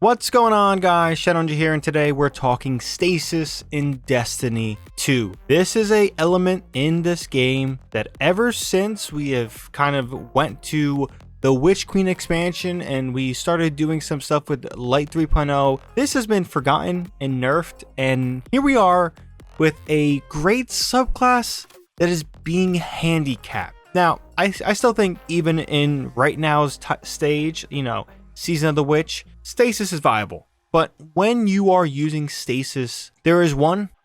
What's going on, guys? ShadowNinja here, and today we're talking stasis in Destiny 2. This is a element in this game that ever since we have kind of went to the Witch Queen expansion and we started doing some stuff with Light 3.0, this has been forgotten and nerfed, and here we are with a great subclass that is being handicapped. Now, I still think even in right now's stage, Season of the Witch, stasis is viable. But when you are using stasis, there is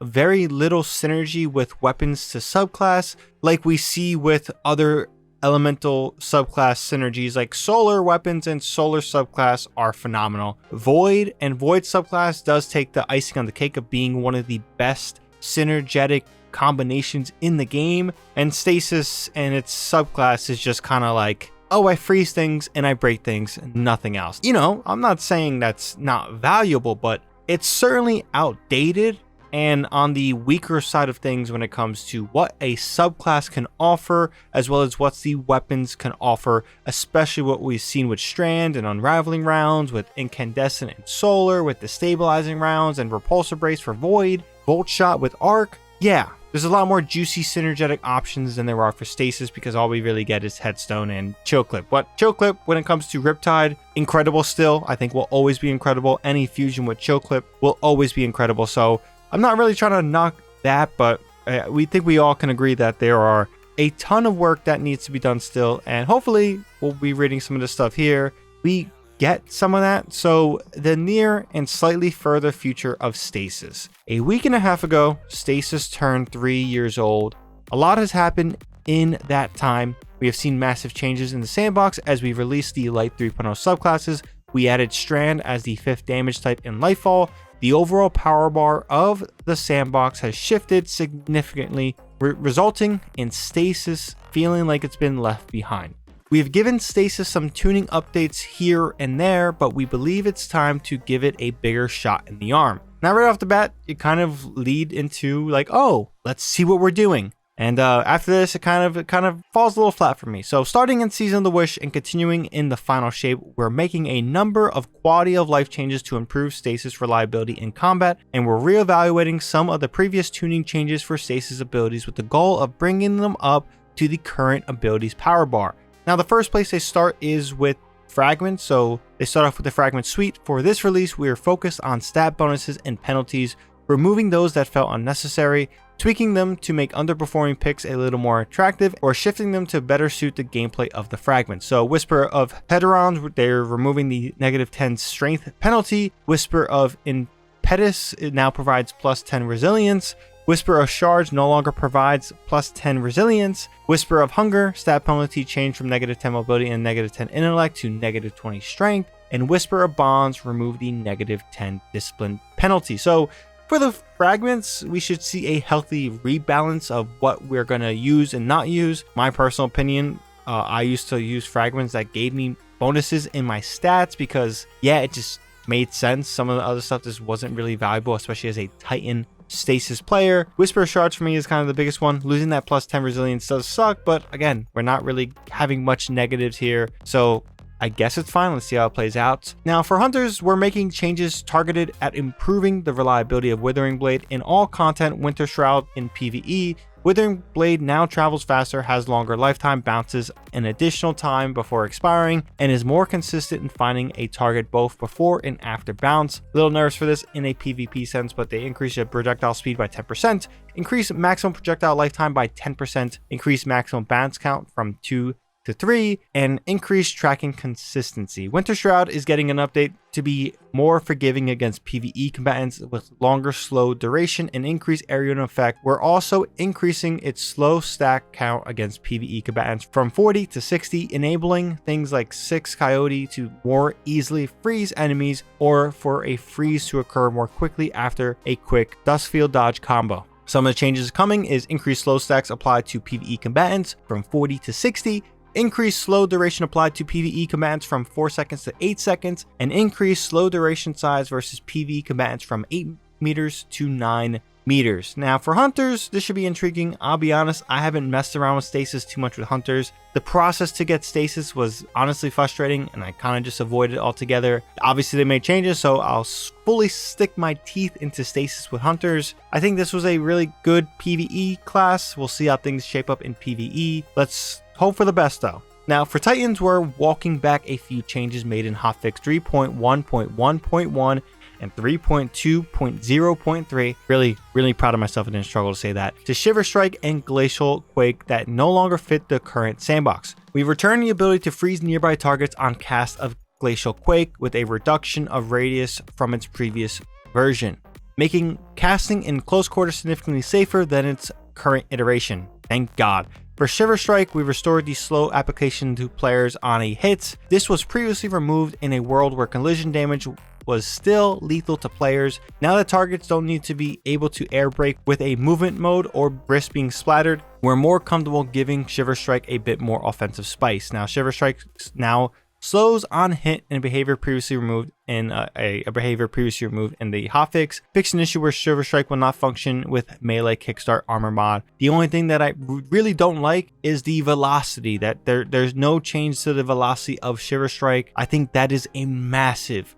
very little synergy with weapons to subclass, like we see with other elemental subclass synergies, like solar weapons and solar subclass are phenomenal. Void and Void subclass does take the icing on the cake of being one of the best synergetic combinations in the game, and stasis and its subclass is just kind of like, oh, I freeze things and I break things, nothing else. I'm not saying that's not valuable, but it's certainly outdated and on the weaker side of things when it comes to what a subclass can offer, as well as what the weapons can offer, especially what we've seen with Strand and Unraveling rounds, with Incandescent and Solar, with the Stabilizing rounds and Repulsor Brace for Void, Volt Shot with Arc. Yeah, there's a lot more juicy synergetic options than there are for stasis, because all we really get is Headstone and Chill Clip. But Chill Clip, when it comes to Riptide, incredible still. I think will always be incredible. Any fusion with Chill Clip will always be incredible. So I'm not really trying to knock that, but we think we all can agree that there are a ton of work that needs to be done still. And hopefully we'll be reading some of this stuff here. We get some of that. So the near and slightly further future of stasis. A week and a half ago, stasis turned 3 years old. A lot has happened in that time. We have seen massive changes in the sandbox as we released the Light 3.0 subclasses. We added Strand as the 5th damage type in Lightfall. The overall power bar of the sandbox has shifted significantly, resulting in stasis feeling like it's been left behind. We have given stasis some tuning updates here and there, but we believe it's time to give it a bigger shot in the arm. Now, right off the bat, you kind of lead into like, oh, let's see what we're doing. And after this, it kind of falls a little flat for me. So starting in Season of the Wish and continuing in the final shape, we're making a number of quality of life changes to improve stasis reliability in combat, and we're reevaluating some of the previous tuning changes for stasis abilities with the goal of bringing them up to the current abilities power bar. Now, the first place they start is with fragments. So they start off with the fragment suite. For this release, we are focused on stat bonuses and penalties, removing those that felt unnecessary, tweaking them to make underperforming picks a little more attractive, or shifting them to better suit the gameplay of the fragment. So Whisper of Hedrons, they're removing the -10 strength penalty. Whisper of Impetus, it now provides +10 resilience. Whisper of Shards no longer provides +10 resilience. Whisper of Hunger, stat penalty changed from -10 mobility and -10 intellect to -20 strength. And Whisper of Bonds remove the -10 discipline penalty. So for the fragments, we should see a healthy rebalance of what we're going to use and not use. My personal opinion, I used to use fragments that gave me bonuses in my stats because, yeah, it just made sense. Some of the other stuff just wasn't really valuable, especially as a Titan stasis player. Whisper of Shards for me is kind of the biggest one. Losing that +10 resilience does suck, but again, we're not really having much negatives here, so I guess it's fine. Let's see how it plays out. Now, for Hunters, we're making changes targeted at improving the reliability of Withering Blade in all content. Winter Shroud in PvE. Withering Blade now travels faster, has longer lifetime, bounces an additional time before expiring, and is more consistent in finding a target both before and after bounce. Little nerfs for this in a PvP sense, but they increase your projectile speed by 10%, increase maximum projectile lifetime by 10%, increase maximum bounce count from 2 to 3, and increased tracking consistency. Winter Shroud is getting an update to be more forgiving against PvE combatants with longer slow duration and increased area effect. We're also increasing its slow stack count against PvE combatants from 40 to 60, enabling things like 6 Coyote to more easily freeze enemies, or for a freeze to occur more quickly after a quick Dustfield dodge combo. Some of the changes coming is increased slow stacks applied to PvE combatants from 40 to 60, increased slow duration applied to PvE combatants from 4 seconds to 8 seconds, and increased slow duration size versus PvE combatants from 8 meters to 9 meters. Now for hunters, this should be intriguing. I'll be honest, I haven't messed around with stasis too much with hunters. The process to get stasis was honestly frustrating, and I kind of just avoided it altogether. Obviously they made changes, so I'll fully stick my teeth into stasis with hunters. I think this was a really good PvE class. We'll see how things shape up in PvE. Let's hope for the best though. Now for Titans, we're walking back a few changes made in hotfix 3.1.1.1 and 3.2.0.3. Really proud of myself. I didn't struggle to say that. To Shiver Strike and Glacial Quake that no longer fit the current sandbox. We've returned the ability to freeze nearby targets on cast of Glacial Quake with a reduction of radius from its previous version, making casting in close quarters significantly safer than its current iteration. Thank God. For Shiver Strike, we restored the slow application to players on a hit. This was previously removed in a world where collision damage was still lethal to players. Now that targets don't need to be able to air brake with a movement mode or risk being splattered, we're more comfortable giving Shiver Strike a bit more offensive spice. Now Shiver Strike now slows on hit and behavior previously removed in a behavior previously removed in the hotfix. Fixed an issue where Shiver Strike will not function with melee kickstart armor mod. The only thing that I really don't like is the velocity, that there's no change to the velocity of Shiver Strike. I think that is a massive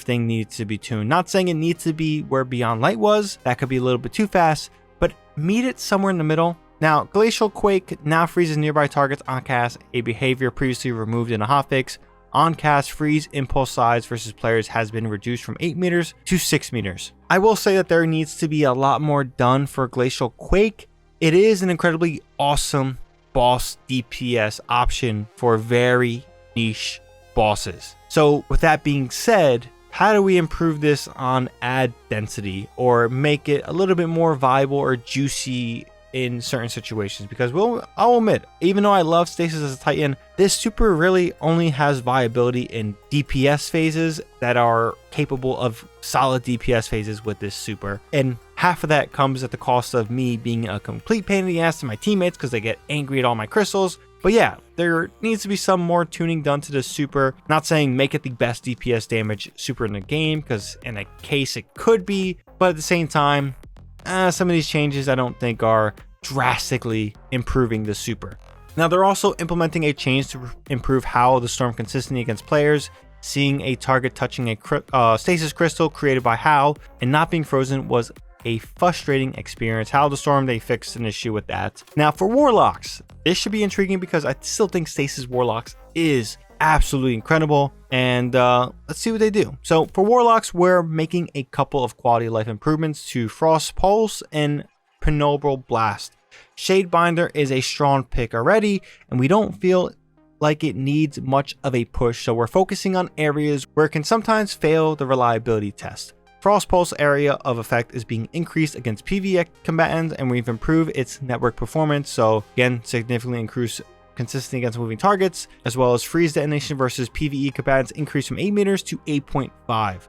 thing needs to be tuned. Not saying it needs to be where Beyond Light was. That could be a little bit too fast, but meet it somewhere in the middle. Now, Glacial Quake now freezes nearby targets on cast, a behavior previously removed in a hotfix. On cast, freeze impulse size versus players has been reduced from 8 meters to 6 meters. I will say that there needs to be a lot more done for Glacial Quake. It is an incredibly awesome boss DPS option for very niche bosses. So with that being said, how do we improve this on ad density or make it a little bit more viable or juicy in certain situations? Because I'll admit, even though I love Stasis as a Titan, this super really only has viability in DPS phases that are capable of solid DPS phases with this super. And half of that comes at the cost of me being a complete pain in the ass to my teammates because they get angry at all my crystals. But yeah, there needs to be some more tuning done to this super. Not saying make it the best DPS damage super in the game, because in a case it could be, but at the same time, some of these changes I don't think are drastically improving the super. Now they're also implementing a change to improve how the storm consistency against players. Seeing a target touching a stasis crystal created by HOW and not being frozen was a frustrating experience. HOW the Storm, they fixed an issue with that. Now for Warlocks, this should be intriguing because I still think Stasis Warlocks is absolutely incredible, and let's see what they do. So for Warlocks, we're making a couple of quality of life improvements to Frost Pulse and Penumbral Blast. Shadebinder is a strong pick already, and we don't feel like it needs much of a push, so we're focusing on areas where it can sometimes fail the reliability test. Frost Pulse area of effect is being increased against PvE combatants, and we've improved its network performance, so again, significantly increased consistency against moving targets, as well as freeze detonation versus PvE combatants increased from 8 meters to 8.5.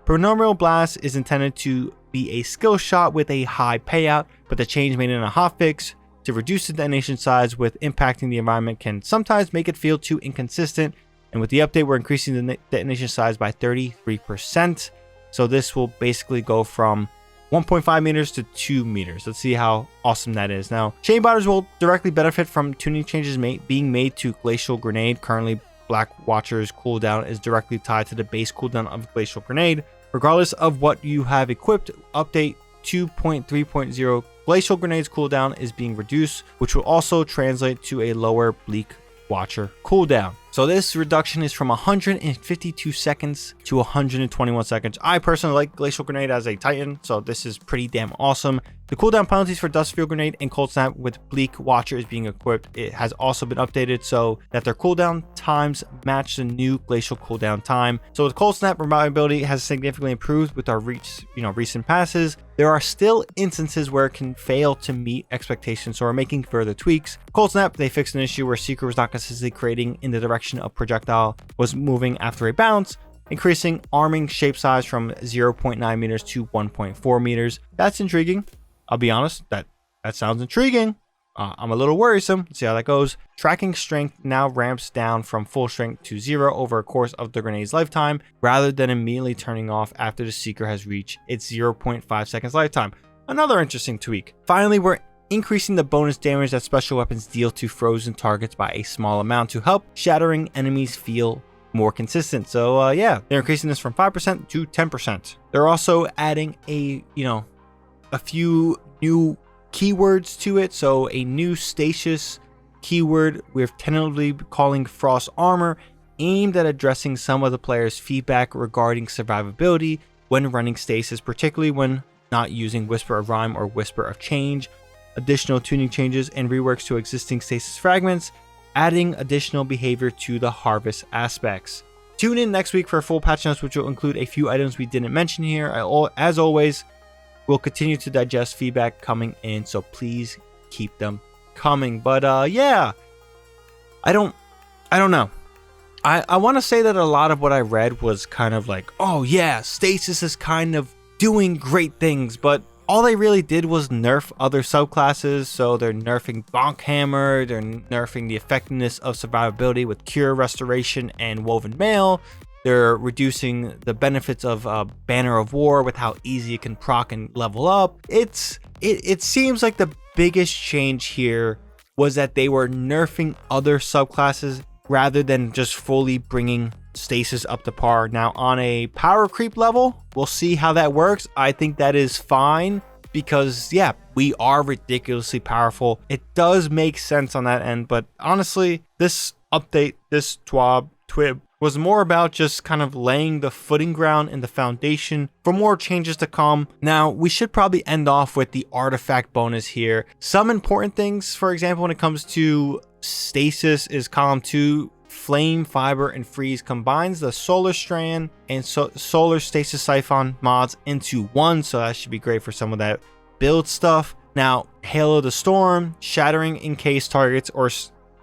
Penumbral Blast is intended to be a skill shot with a high payout, but the change made in a hotfix to reduce the detonation size with impacting the environment can sometimes make it feel too inconsistent, and with the update we're increasing the detonation size by 33%. So this will basically go from 1.5 meters to 2 meters. Let's see how awesome that is. Now, Chainbinders will directly benefit from tuning changes being made to Glacial Grenade. Currently, Black Watcher's cooldown is directly tied to the base cooldown of Glacial Grenade. Regardless of what you have equipped, update 2.3.0 Glacial Grenade's cooldown is being reduced, which will also translate to a lower Bleak Watcher cooldown. So this reduction is from 152 seconds to 121 seconds. I personally like Glacial Grenade as a Titan, so this is pretty damn awesome. The cooldown penalties for Dustfield Grenade and Cold Snap with Bleak Watcher is being equipped. It has also been updated so that their cooldown times match the new Glacial cooldown time. So with Cold Snap, reliability has significantly improved with our recent passes. There are still instances where it can fail to meet expectations, so we're making further tweaks. Cold Snap, they fixed an issue where Seeker was not consistently creating in the direction of projectile was moving after a bounce, increasing arming shape size from 0.9 meters to 1.4 meters. That's intriguing. I'll be honest, that sounds intriguing. I'm a little worrisome. Let's see how that goes. Tracking strength now ramps down from full strength to 0 over a course of the grenade's lifetime, rather than immediately turning off after the Seeker has reached its 0.5 seconds lifetime. another interesting tweak. Finally, we're increasing the bonus damage that special weapons deal to frozen targets by a small amount to help shattering enemies feel more consistent. So yeah, they're increasing this from 5% to 10%. They're also adding a few new keywords to it. So a new stasis keyword we're tentatively calling Frost Armor, aimed at addressing some of the players' feedback regarding survivability when running stasis, particularly when not using Whisper of Rhyme or Whisper of Change. Additional tuning changes and reworks to existing stasis fragments, adding additional behavior to the harvest aspects. Tune in next week for full patch notes, which will include a few items we didn't mention here. As always, we'll continue to digest feedback coming in, so please keep them coming. But yeah, I don't know. I want to say that a lot of what I read was kind of like, oh yeah, stasis is kind of doing great things, but all they really did was nerf other subclasses. So they're nerfing Bonk Hammer, they're nerfing the effectiveness of survivability with Cure, Restoration, and Woven Mail. They're reducing the benefits of Banner of War with how easy it can proc and level up. It seems like the biggest change here was that they were nerfing other subclasses rather than just fully bringing stasis up to par. Now on a power creep level, we'll see how that works. I think that is fine because yeah, we are ridiculously powerful. It does make sense on that end, but honestly, this update, this TWAB was more about just kind of laying the footing ground and the foundation for more changes to come. Now, we should probably end off with the artifact bonus here. Some important things, for example, when it comes to stasis is column 2, Flame, Fiber, and Freeze combines the Solar Strand and Solar Stasis Siphon mods into one, so that should be great for some of that build stuff. Now, Hail of the Storm, shattering encased targets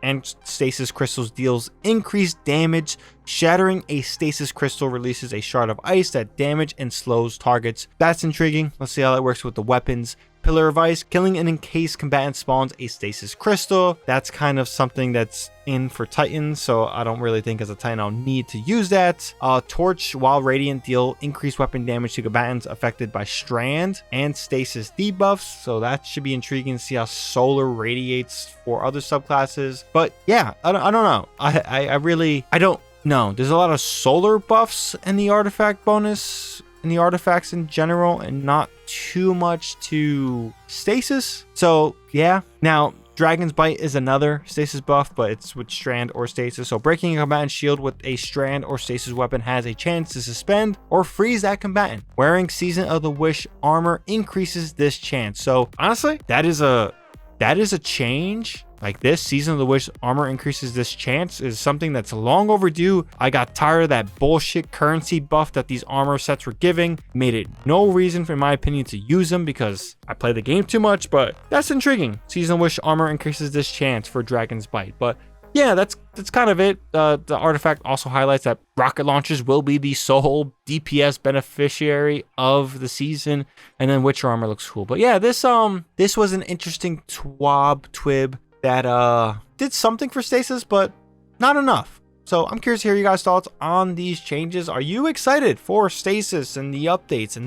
and stasis crystals deals increased damage. Shattering a stasis crystal releases a shard of ice that damage and slows targets. That's intriguing. Let's see how that works with the weapons. Pillar of Ice, killing an encased combatant spawns a stasis crystal. That's kind of something that's in for Titans, so I don't really think as a Titan I'll need to use that. Torch, while radiant, deal increased weapon damage to combatants affected by Strand and stasis debuffs, so that should be intriguing to see how Solar radiates for other subclasses. But yeah, I don't know. I don't know. There's a lot of Solar buffs in the artifact bonus, in the artifacts in general, and not too much to stasis. So yeah, now Dragon's Bite is another stasis buff, but it's with Strand or stasis. So breaking a combatant's shield with a Strand or stasis weapon has a chance to suspend or freeze that combatant. Wearing Season of the Wish armor increases this chance. So honestly, that is a change. Like this, Season of the Wish armor increases this chance is something that's long overdue. I got tired of that bullshit currency buff that these armor sets were giving. Made it no reason, in my opinion, to use them because I play the game too much, but that's intriguing. Season of the Wish armor increases this chance for Dragon's Bite. But yeah, that's kind of it. The artifact also highlights that rocket launchers will be the sole DPS beneficiary of the season, and then Witcher armor looks cool. But yeah, this was an interesting TWAB that did something for stasis, but not enough. So I'm curious to hear you guys' thoughts on these changes. Are you excited for stasis and the updates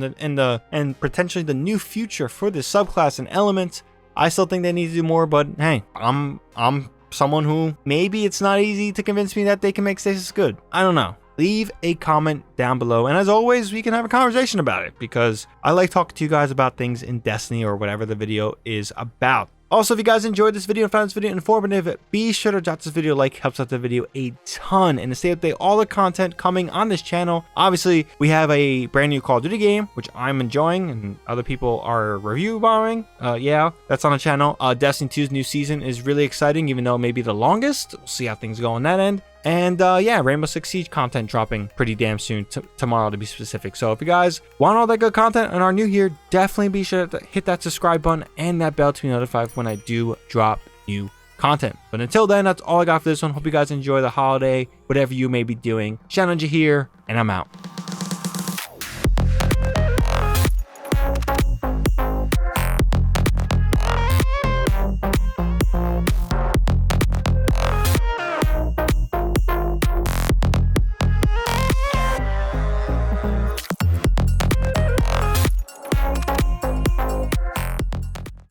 and potentially the new future for this subclass and element? I still think they need to do more, but hey, I'm someone who maybe it's not easy to convince me that they can make stasis good. I don't know. Leave a comment down below, and as always, we can have a conversation about it because I like talking to you guys about things in Destiny or whatever the video is about. Also, if you guys enjoyed this video and found this video informative, be sure to drop this video a like, helps out the video a ton, and to stay updated all the content coming on this channel. Obviously, we have a brand new Call of Duty game, which I'm enjoying, and other people are review bombing. Yeah, that's on the channel. Destiny 2's new season is really exciting, even though it may be the longest. We'll see how things go on that end. And yeah, Rainbow Six Siege content dropping pretty damn soon, tomorrow to be specific. So if you guys want all that good content and are new here, definitely be sure to hit that subscribe button and that bell to be notified when I do drop new content. But until then, that's all I got for this one. Hope you guys enjoy the holiday, whatever you may be doing. ShadowNinja here, and I'm out.